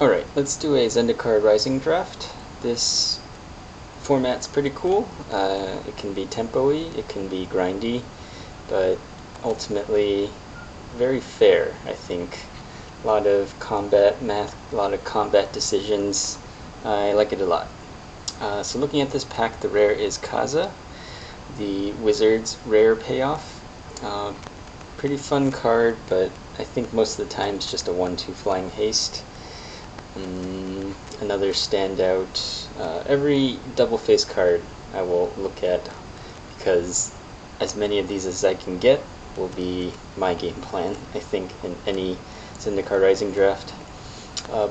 Alright, let's do a Zendikar Rising draft. This format's pretty cool. It can be tempo-y, it can be grindy, but ultimately very fair, I think. A lot of combat math, a lot of combat decisions. I like it a lot. So looking at this pack, the rare is Kaza, the Wizard's rare payoff. Pretty fun card, but I think most of the time it's just a 1/2 flying haste. Another standout. Every double face card I will look at, because as many of these as I can get will be my game plan, I think, in any Zendikar Rising draft.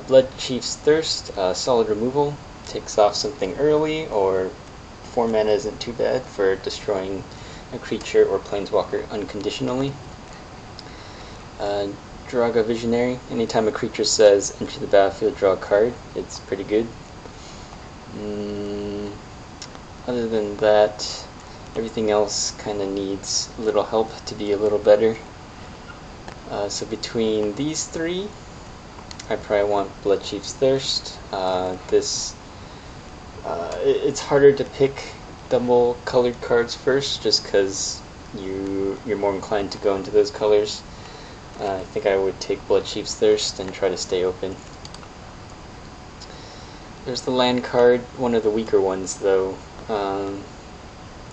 Blood Chief's Thirst, solid removal, takes off something early, or 4 mana isn't too bad for destroying a creature or planeswalker unconditionally. Draga Visionary, anytime a creature says enter the battlefield, draw a card, it's pretty good. Other than that, everything else kind of needs a little help to be a little better. So between these three, I probably want Blood Chief's Thirst. It's harder to pick double colored cards first, just because you're more inclined to go into those colors. I think I would take Blood Chief's Thirst and try to stay open. There's the land card, one of the weaker ones though.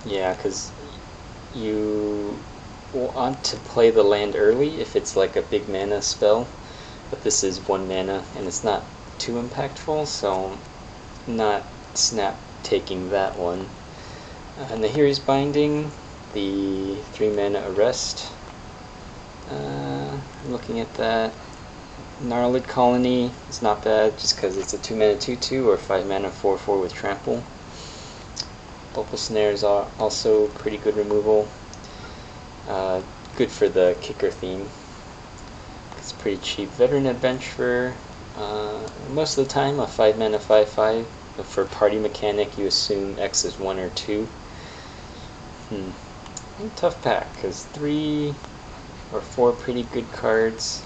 Yeah, because you want to play the land early if it's like a big mana spell, but this is 1 mana and it's not too impactful, so I'm not snap taking that one. And the Hero's Binding, the 3 mana Arrest. Looking at that, Gnarled Colony is not bad just because it's a 2 mana 2/2 or 5 mana 4/4 with Trample. Bubble Snares are also pretty good removal. Good for the kicker theme. It's pretty cheap. Veteran Adventurer, most of the time a 5 mana 5/5. But for party mechanic, you assume X is 1 or 2. Tough pack, because 3 or 4 pretty good cards.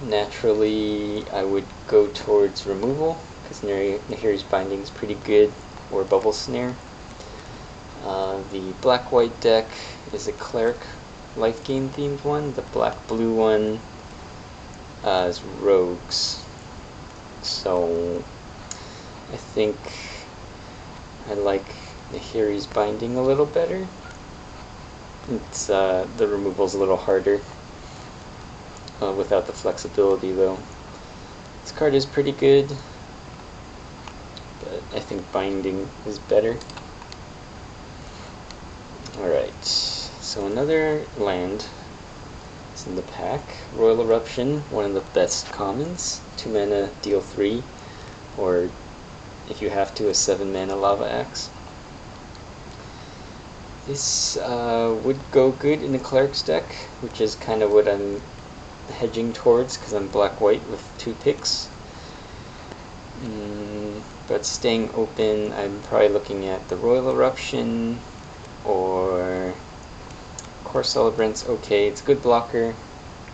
Naturally, I would go towards removal, because Nahiri's Binding is pretty good, or Bubble Snare. The black-white deck is a Cleric life gain themed one. The black-blue one is Rogues. So I think I like Nahiri's Binding a little better. It's the removal's a little harder without the flexibility though. This card is pretty good, but I think Binding is better. Alright, so another land is in the pack. Royal Eruption, one of the best commons. 2 mana, deal 3, or if you have to, a 7 mana Lava Axe. This would go good in the Cleric's deck, which is kind of what I'm hedging towards because I'm black-white with 2 picks. But staying open, I'm probably looking at the Royal Eruption or Core Celebrant's okay. It's a good blocker,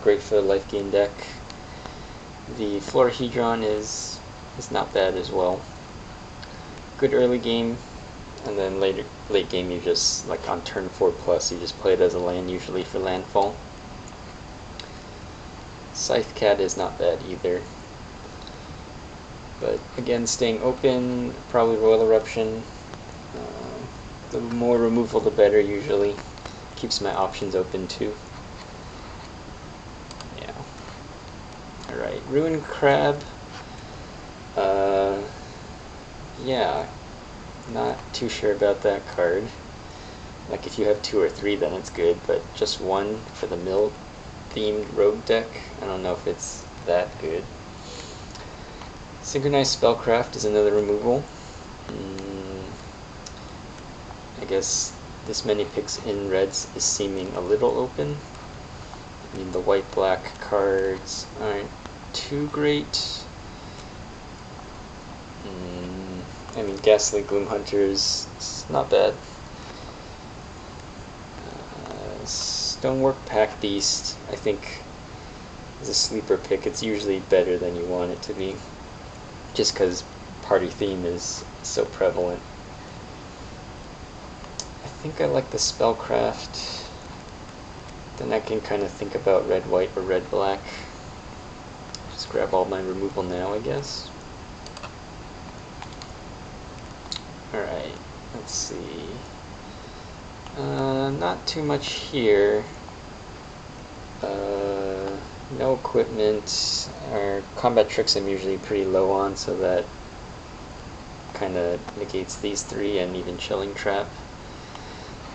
great for the life gain deck. The Florahedron is not bad as well. Good early game. And then late game, you just, like on turn 4+, you just play it as a land, usually for landfall. Scythe Cat is not bad either. But again, staying open, probably Royal Eruption. The more removal, the better usually. Keeps my options open too. Yeah. Alright, Ruined Crab. Yeah. Not too sure about that card. Like if you have 2 or 3 then it's good, but just 1 for the mill themed rogue deck, I don't know if it's that good. Synchronized Spellcraft is another removal. I guess this many picks in reds is seeming a little open. I mean, the white-black cards aren't too great. I mean, Ghastly Gloomhunters, it's not bad. Stonework Pack Beast, I think as a sleeper pick, it's usually better than you want it to be, just because party theme is so prevalent. I think I like the spellcraft. Then I can kind of think about red-white or red-black. Just grab all my removal now, I guess. Alright, let's see. Not too much here. No equipment. Our combat tricks I'm usually pretty low on, so that kind of negates these three and even Chilling Trap.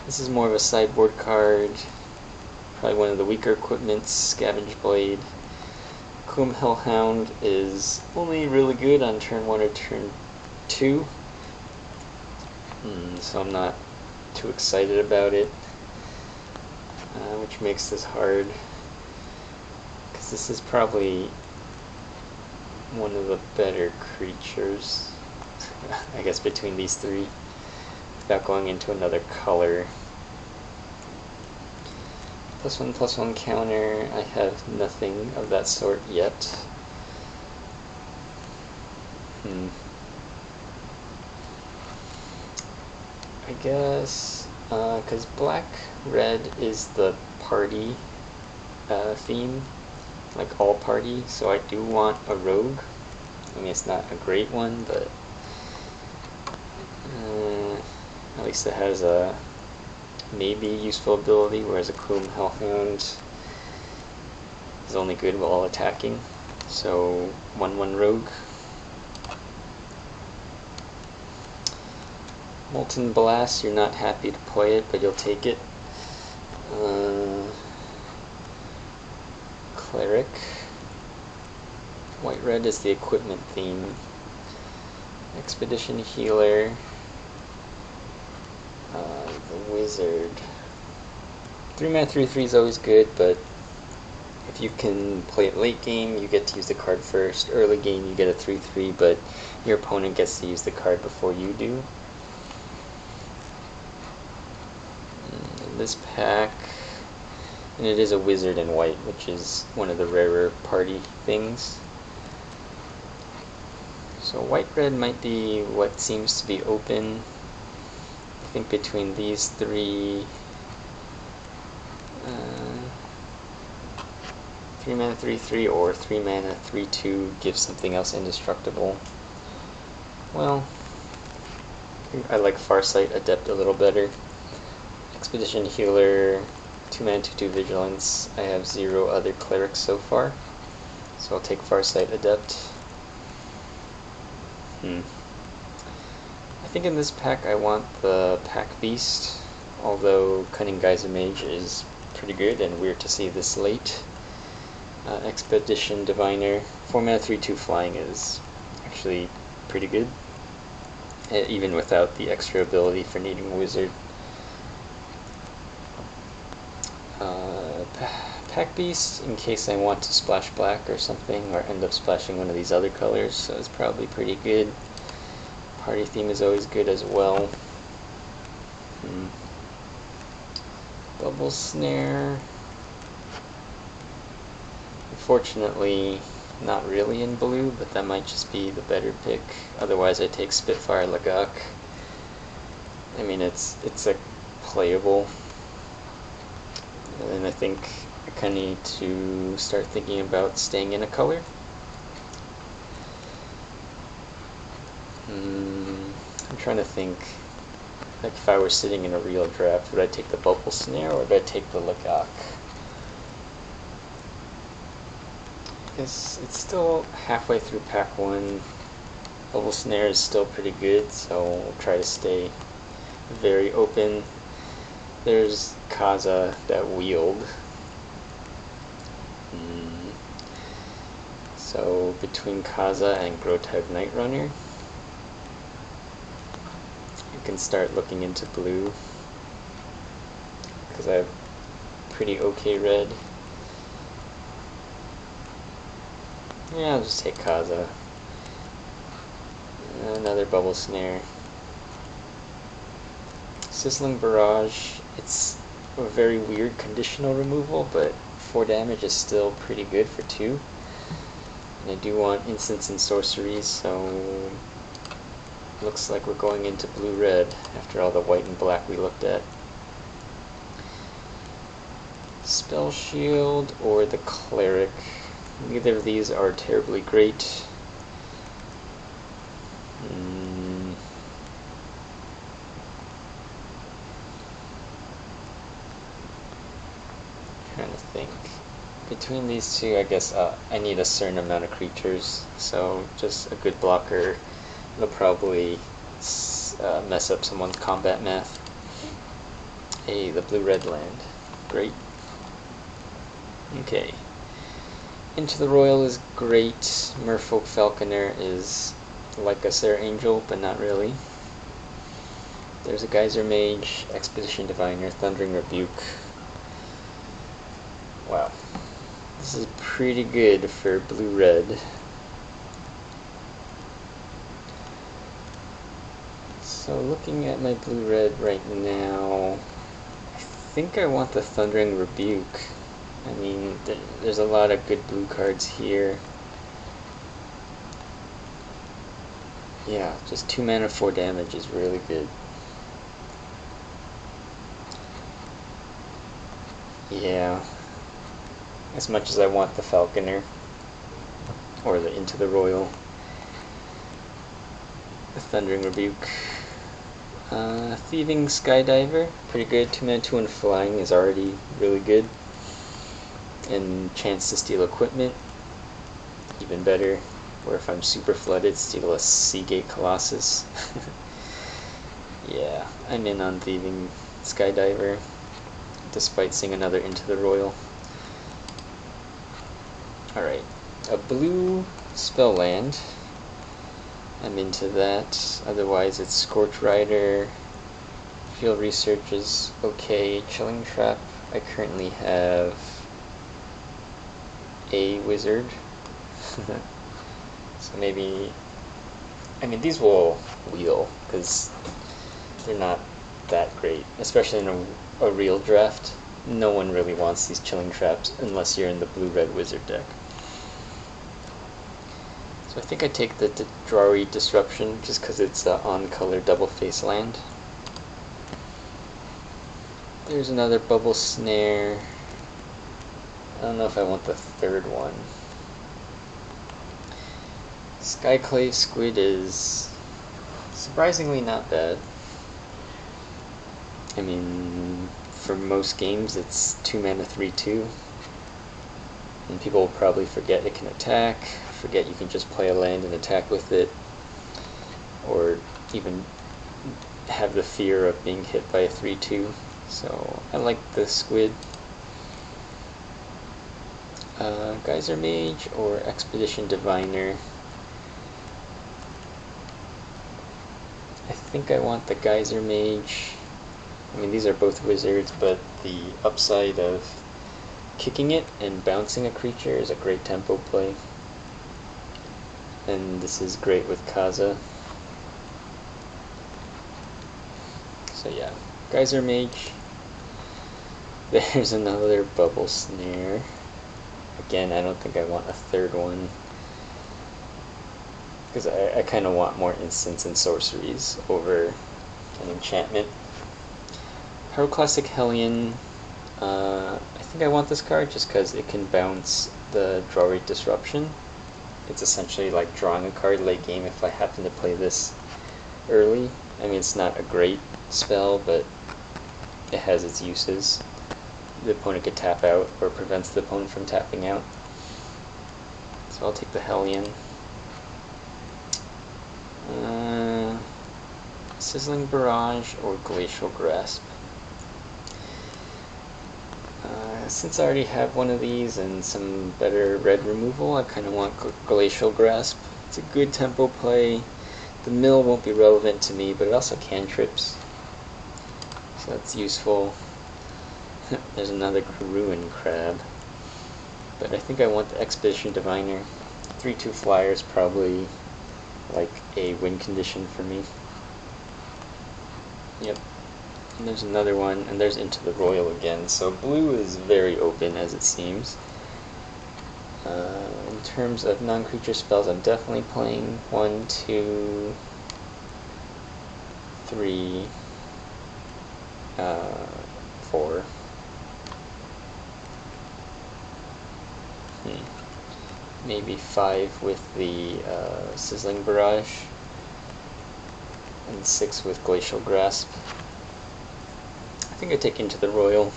This is more of a sideboard card. Probably one of the weaker equipments, Scavenge Blade. Coom Hellhound is only really good on turn 1 or turn 2. So I'm not too excited about it, which makes this hard, because this is probably one of the better creatures, I guess, between these three, without going into another color. +1/+1 counter, I have nothing of that sort yet. I guess, because black-red is the party theme, like all party, so I do want a rogue. I mean, it's not a great one, but at least it has a maybe useful ability, whereas a Coom Hellhound is only good while attacking. So 1/1 rogue. Molten Blast, you're not happy to play it, but you'll take it. Cleric. White-red is the equipment theme. Expedition Healer. The Wizard. 3-mana 3/3 is always good, but if you can play it late game, you get to use the card first. Early game, you get a 3/3, but your opponent gets to use the card before you do. This pack, and it is a wizard in white, which is one of the rarer party things. So white-red might be what seems to be open. I think between these three, 3-mana 3/3 or 3-mana 3/2 gives something else indestructible. Well, I like Farsight Adept a little better. Expedition Healer, 2-mana 2/2 Vigilance. I have 0 other clerics so far, so I'll take Farsight Adept. I think in this pack I want the Pack Beast, although Cunning Geyser Mage is pretty good and weird to see this late. Expedition Diviner, 4-mana 3/2 Flying is actually pretty good, even without the extra ability for needing a wizard. Pack Beast, in case I want to splash black or something, or end up splashing one of these other colors, so it's probably pretty good. Party theme is always good as well. Bubble Snare. Unfortunately, not really in blue, but that might just be the better pick. Otherwise, I take Spitfire Lagak. I mean, it's a playable. And I think I kind of need to start thinking about staying in a color. I'm trying to think, like if I were sitting in a real draft, would I take the Bubble Snare or would I take the Lagak? I guess it's still halfway through pack 1. Bubble Snare is still pretty good, so we'll try to stay very open. There's Kaza that wield. So between Kaza and Grotag Night Runner, you can start looking into blue, because I have pretty okay red. Yeah, I'll just take Kaza. Another Bubble Snare. Sizzling Barrage, it's a very weird conditional removal, but 4 damage is still pretty good for 2. And I do want instants and sorceries, so looks like we're going into blue-red after all the white and black we looked at. Spell Shield or the Cleric. Neither of these are terribly great. Trying to think. Between these two, I guess I need a certain amount of creatures, so just a good blocker will probably mess up someone's combat math. Hey, the blue-red land. Great. Okay. Into the Royal is great. Merfolk Falconer is like a Serra Angel, but not really. There's a Geyser Mage, Expedition Diviner, Thundering Rebuke. Wow. This is pretty good for blue-red. So looking at my blue-red right now, I think I want the Thundering Rebuke. I mean, there's a lot of good blue cards here. Yeah, just 2 mana, 4 damage is really good. Yeah. As much as I want the Falconer, or the Into the Royal, the Thundering Rebuke. Thieving Skydiver, pretty good. 2 mana, 2 and flying is already really good. And chance to steal equipment, even better. Or if I'm super flooded, steal a Seagate Colossus. Yeah, I'm in on Thieving Skydiver, despite seeing another Into the Royal. Alright, a blue spell land. I'm into that. Otherwise it's Scorch Rider. Field Research is okay. Chilling Trap, I currently have a wizard. So maybe, I mean, these will wheel, because they're not that great, especially in a real draft. No one really wants these Chilling Traps unless you're in the blue-red wizard deck. So I think I take the Drawry Disruption just because it's an on-color double-face land. There's another Bubble Snare. I don't know if I want the third one. Skyclave Squid is surprisingly not bad. I mean, for most games it's 2 mana 3/2. And people will probably forget it can attack, forget you can just play a land and attack with it, or even have the fear of being hit by a 3/2. So I like the Squid. Geyser Mage or Expedition Diviner. I think I want the Geyser Mage. I mean, these are both wizards, but the upside of kicking it and bouncing a creature is a great tempo play. And this is great with Kaza. So yeah, Geyser Mage. There's another Bubble Snare. Again, I don't think I want a third one, because I kind of want more instants and sorceries over an enchantment. Pyroclastic Hellion, I think I want this card just because it can bounce the Drawry Disruption. It's essentially like drawing a card late game if I happen to play this early. I mean, it's not a great spell, but it has its uses. The opponent could tap out, or prevents the opponent from tapping out. So I'll take the Hellion. Sizzling Barrage or Glacial Grasp. Since I already have one of these and some better red removal, I kind of want Glacial Grasp. It's a good tempo play. The mill won't be relevant to me, but it also cantrips, so that's useful. There's another Ruin Crab, but I think I want the Expedition Diviner. 3/2 flyer is probably like a win condition for me. Yep. And there's another one, and there's Into the Royal again. So blue is very open, as it seems. In terms of non-creature spells, I'm definitely playing 1, 2, 3, 4. Maybe 5 with the Sizzling Barrage, and 6 with Glacial Grasp. I think I take Into the Royal.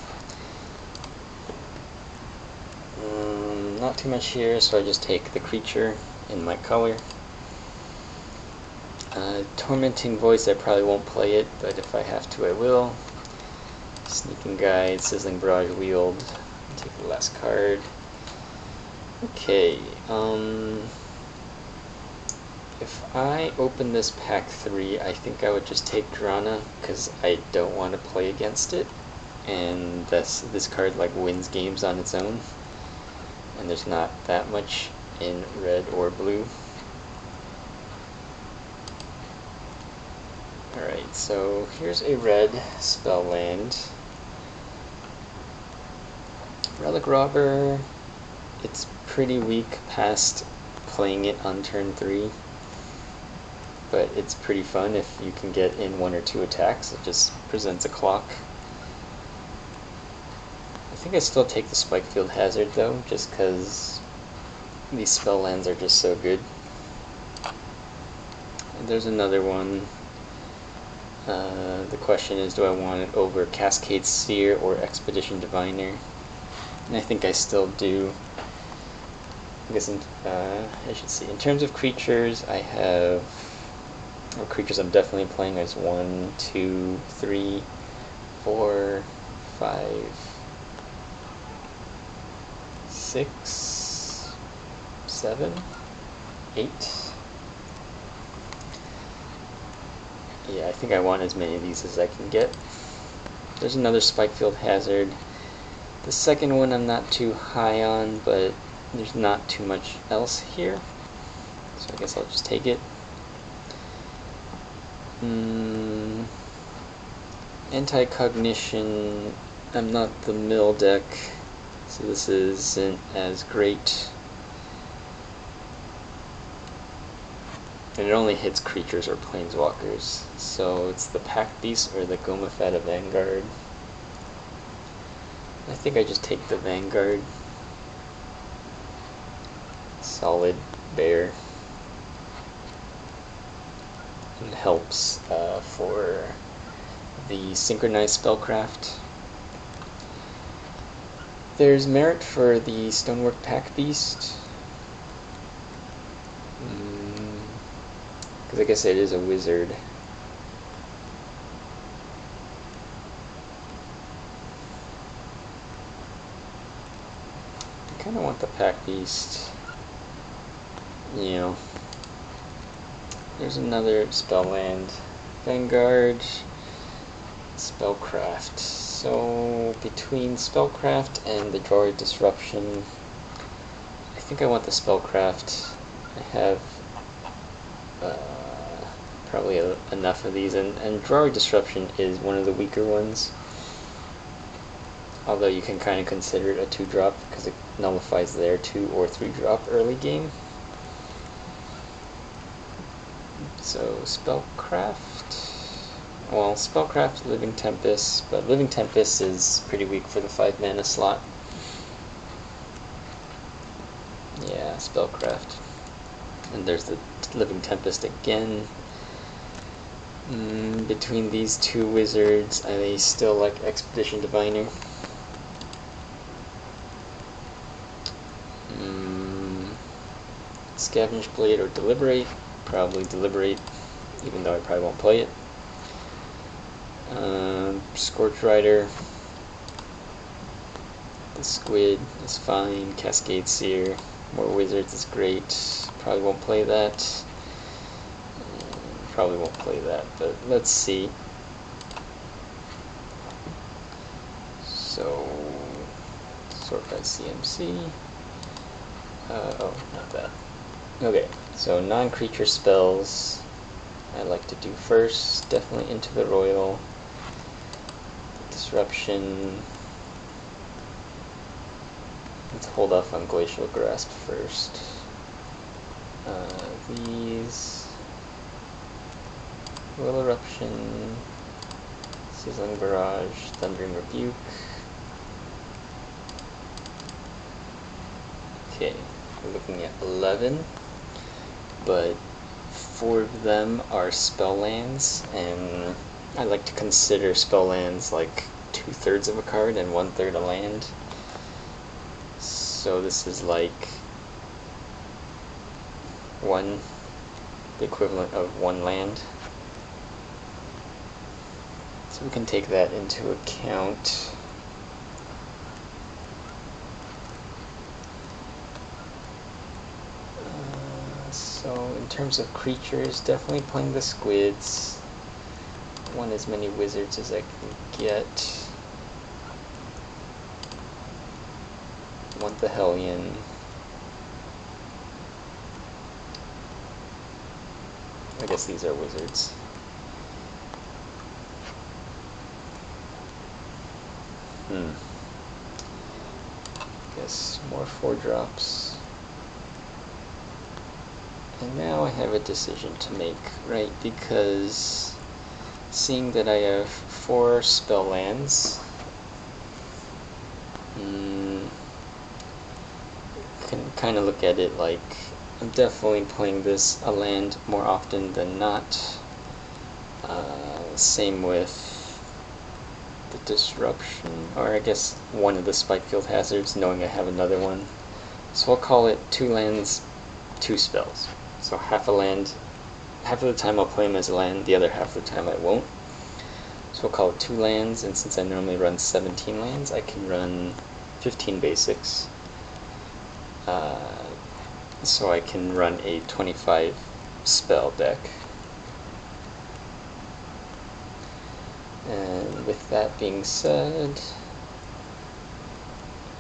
Not too much here, so I just take the creature in my color. Tormenting Voice, I probably won't play it, but if I have to, I will. Sneaking Guide, Sizzling Barrage, Wield. Take the last card. Okay, if I open this pack 3, I think I would just take Drana, because I don't want to play against it, and this card like wins games on its own, and there's not that much in red or blue. Alright, so here's a red spell land. Relic Robber, it's pretty weak past playing it on turn 3, but it's pretty fun if you can get in 1 or 2 attacks. It just presents a clock. I think I still take the Spikefield Hazard though, just because these spell lands are just so good. And there's another one. The question is, do I want it over Cascade Seer or Expedition Diviner? And I think I still do. I guess I should see. In terms of creatures, I have creatures I'm definitely playing as 1, 2, 3, 4, 5, 6, 7, 8. Yeah, I think I want as many of these as I can get. There's another Spikefield Hazard. The second one I'm not too high on, but there's not too much else here, so I guess I'll just take it. Anti-Cognition, I'm not the mill deck, so this isn't as great. And it only hits creatures or planeswalkers, so it's the Pack Beast or the Gomafetta Vanguard. I think I just take the Vanguard. Solid bear. It helps for the Synchronized Spellcraft. There's merit for the Stonework Pack Beast. Because I guess it is a wizard. I kind of want the Pack Beast. You know. There's another spell land. Vanguard, Spellcraft. So between Spellcraft and the Droid Disruption, I think I want the Spellcraft. I have probably enough of these, and Droid Disruption is one of the weaker ones. Although you can kind of consider it a 2-drop because it nullifies their 2 or 3-drop early game. So Spellcraft, well, Spellcraft, Living Tempest, but Living Tempest is pretty weak for the 5 mana slot. Yeah, Spellcraft. And there's the Living Tempest again. Between these 2 wizards, I still like Expedition Diviner. Scavenge Blade or Deliberate. Probably Deliberate, even though I probably won't play it. Scorch Rider. The Squid is fine. Cascade Seer. More Wizards is great. Probably won't play that. Probably won't play that, but let's see. So, sort by CMC. Oh, not that. Okay, so non-creature spells I like to do first. Definitely Into the Royal. Disruption. Let's hold off on Glacial Grasp first. These. Will Eruption. Sizzling Barrage. Thundering Rebuke. Okay, we're looking at 11, but 4 of them are spell lands, and I like to consider spell lands like 2/3 of a card and 1/3 a land. So this is like the equivalent of 1 land. So we can take that into account. So in terms of creatures, definitely playing the squids. Want as many wizards as I can get. Want the Hellion. I guess these are wizards. Guess more 4-drops. And now I have a decision to make, right? Because seeing that I have 4 spell lands, can kind of look at it like I'm definitely playing this a land more often than not. Same with the Disruption, or I guess one of the Spikefield Hazards, knowing I have another one. So I'll call it 2 lands, 2 spells. So half a land, half of the time I'll play them as a land, the other half of the time I won't. So we'll call it 2 lands, and since I normally run 17 lands, I can run 15 basics. So I can run a 25 spell deck. And with that being said,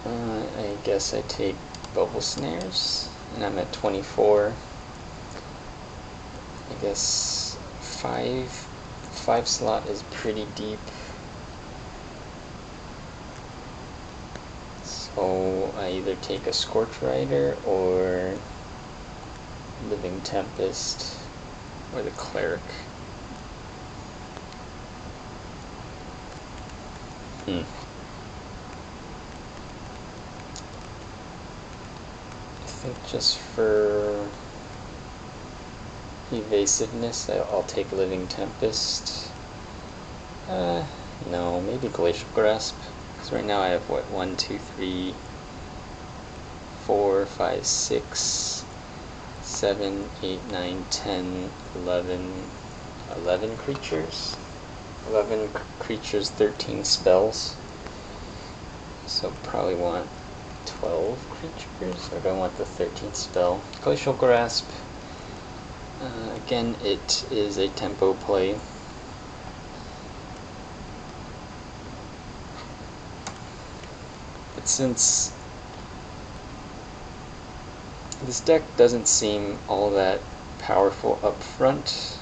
I guess I take Bubble Snares, and I'm at 24. I guess 5 slot is pretty deep. So I either take a Scorch Rider or Living Tempest or the Cleric. I think just for evasiveness, I'll take Living Tempest. No, maybe Glacial Grasp. Because right now I have, what, 1, 2, 3, 4, 5, 6, 7, 8, 9, 10, 11 creatures. 11 creatures, 13 spells. So probably want 12 creatures, or do I want the 13th spell? Glacial Grasp. Again, it is a tempo play. But since this deck doesn't seem all that powerful up front,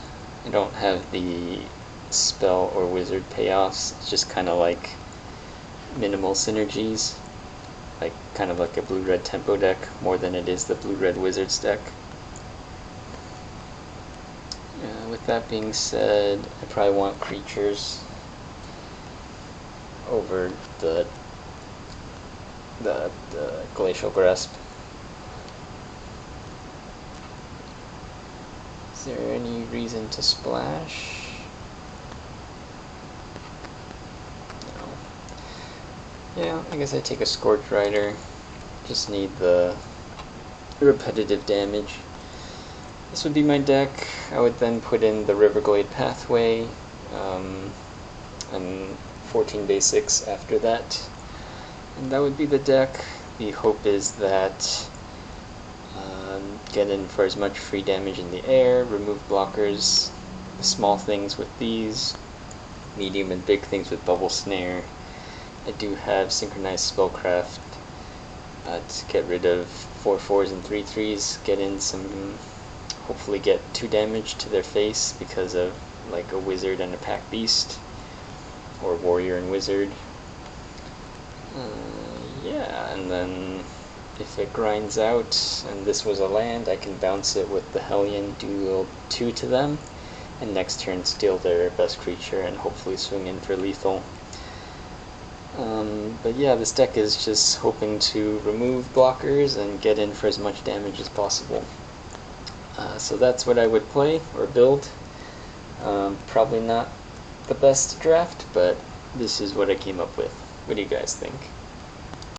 I don't have the spell or wizard payoffs. It's just kind of like minimal synergies, like kind of like a blue-red tempo deck more than it is the blue-red wizards deck. With that being said, I probably want creatures over the Glacial Grasp. Is there any reason to splash? No. Yeah, I guess I take a Scorch Rider. Just need the repetitive damage. This would be my deck. I would then put in the Riverglade Pathway, and 14 basics after that. And that would be the deck. The hope is that get in for as much free damage in the air, remove blockers, small things with these, medium and big things with Bubble Snare. I do have Synchronized Spellcraft to get rid of 4/4s and 3/3s, get in some, hopefully get 2 damage to their face because of like a wizard and a pack beast. or warrior and wizard. Yeah, and then if it grinds out and this was a land, I can bounce it with the Hellion, deal 2 to them, and next turn steal their best creature and hopefully swing in for lethal. But yeah, this deck is just hoping to remove blockers and get in for as much damage as possible. So that's what I would play or build. Probably not the best draft, but this is what I came up with. What do you guys think?